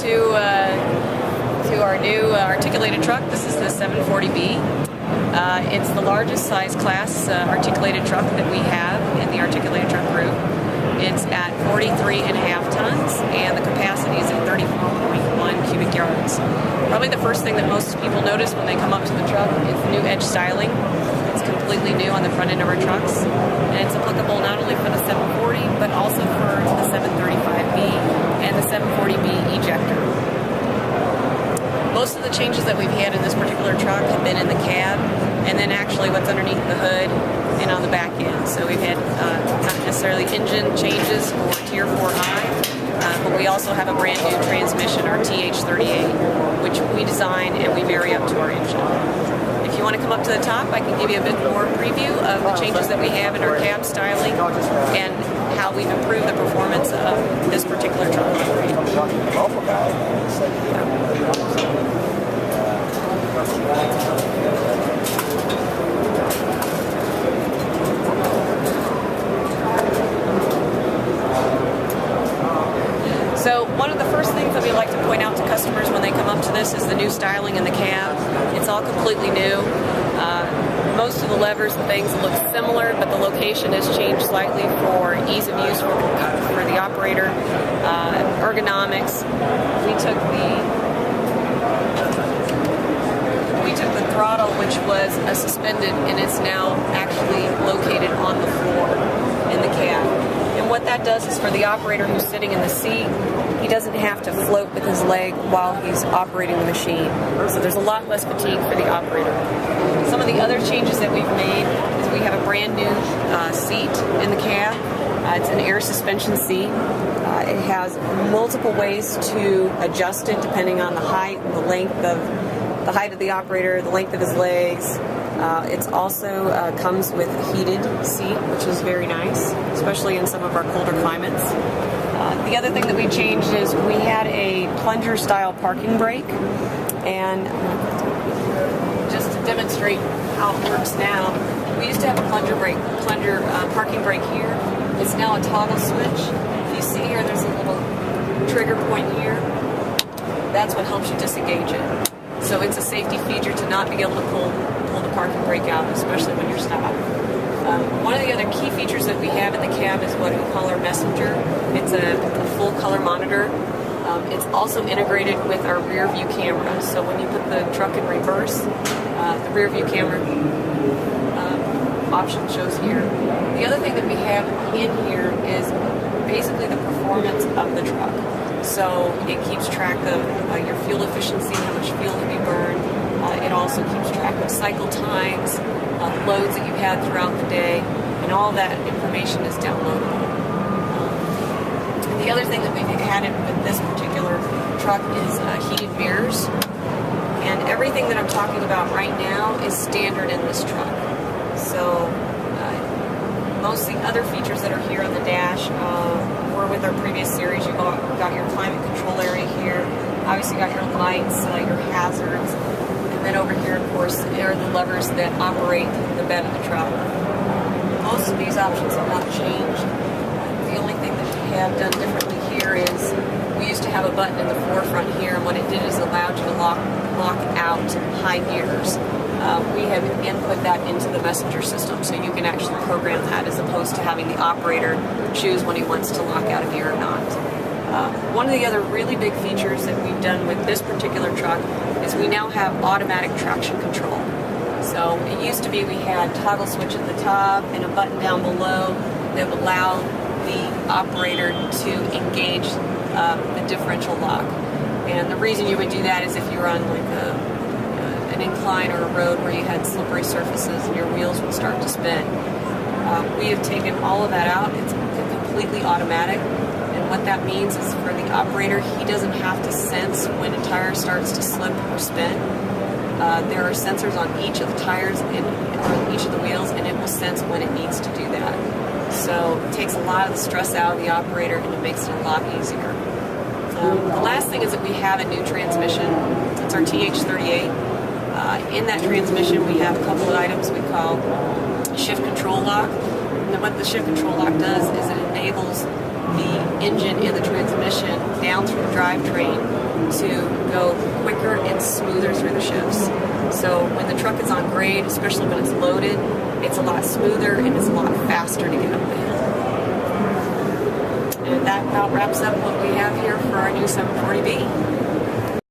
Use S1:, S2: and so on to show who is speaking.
S1: to our new articulated truck. This is the 740B. It's the largest size class articulated truck that we have in the articulated truck group. It's at 43.5 tons, and the capacity is at 34.1 cubic yards. Probably the first thing that most people notice when they come up to the truck is the new edge styling. It's completely new on the front end of our trucks, and it's applicable not only for the 740, but also for the 735B and the 740B ejector. Most of the changes that we've had in this particular truck have been in the cab, and then actually what's underneath the hood and on the back end. So we've had not necessarily engine changes for Tier 4i, but we also have a brand new transmission, our TH38, which we design and we vary up to our engine. If you want to come up to the top, I can give you a bit more preview of the changes that we have in our cab styling and how we've improved the performance of this particular truck. So one of the first things that we like to point out to customers when they come up to this is the new styling in the cab. It's all completely new. Most of the levers and things look similar, but the location has changed slightly for ease of use for the operator. Ergonomics. We took the throttle, which was suspended, and it's now actually located on the floor in the cab. And what that does is for the operator who's sitting in the seat, he doesn't have to float with his leg while he's operating the machine. So there's a lot less fatigue for the operator. Some of the other changes that we've made is we have a brand new seat in the cab. It's an air suspension seat. It has multiple ways to adjust it depending on the height and the length of the operator, the length of his legs. It also comes with a heated seat, which is very nice, especially in some of our colder climates. The other thing that we changed is we had a plunger-style parking brake, and just to demonstrate how it works now, we used to have a plunger parking brake here. It's now a toggle switch. If you see here, there's a little trigger point here. That's what helps you disengage it. So it's a safety feature to not be able to pull the parking brake out, especially when you're stopped. One of the other key features that we have in the cab is what we call our messenger. It's a full color monitor. It's also integrated with our rear view camera. So when you put the truck in reverse, the rear view camera option shows here. The other thing that we have in here is basically the performance of the truck. So it keeps track of your fuel efficiency, how much fuel have you burned. It also keeps track of cycle times, loads that you've had throughout the day, and all that information is downloadable. The other thing that we've added with this particular truck is heated mirrors. And everything that I'm talking about right now is standard in this truck. So most of the other features that are here on the dash were with our previous series. You've got your climate control area here. Obviously got your lights, your hazards. And then over here, of course, are the levers that operate the bed of the truck. Most of these options have not changed. The only thing that we have done differently here is we used to have a button in the forefront here, and what it did is allowed you to lock out high gears. We have input that into the messenger system, so you can actually program that as opposed to having the operator choose when he wants to lock out a gear or not. One of the other really big features that we've done with this particular truck is we now have automatic traction control. So it used to be we had toggle switch at the top and a button down below that would allow the operator to engage the differential lock. And the reason you would do that is if you were on like an incline or a road where you had slippery surfaces and your wheels would start to spin. We have taken all of that out. It's completely automatic. And what that means is for the operator, he doesn't have to sense when a tire starts to slip or spin. There are sensors on each of the tires and on each of the wheels, and it will sense when it needs to do that. So it takes a lot of the stress out of the operator, and it makes it a lot easier. The last thing is that we have a new transmission. It's our TH38. In that transmission, we have a couple of items we call shift control lock. And what the shift control lock does is it enables the engine and the transmission down through the drivetrain to go quicker and smoother through the shifts. So when the truck is on grade, especially when it's loaded, it's a lot smoother and it's a lot faster to get up there. And that about wraps up what we have here for our new 740B.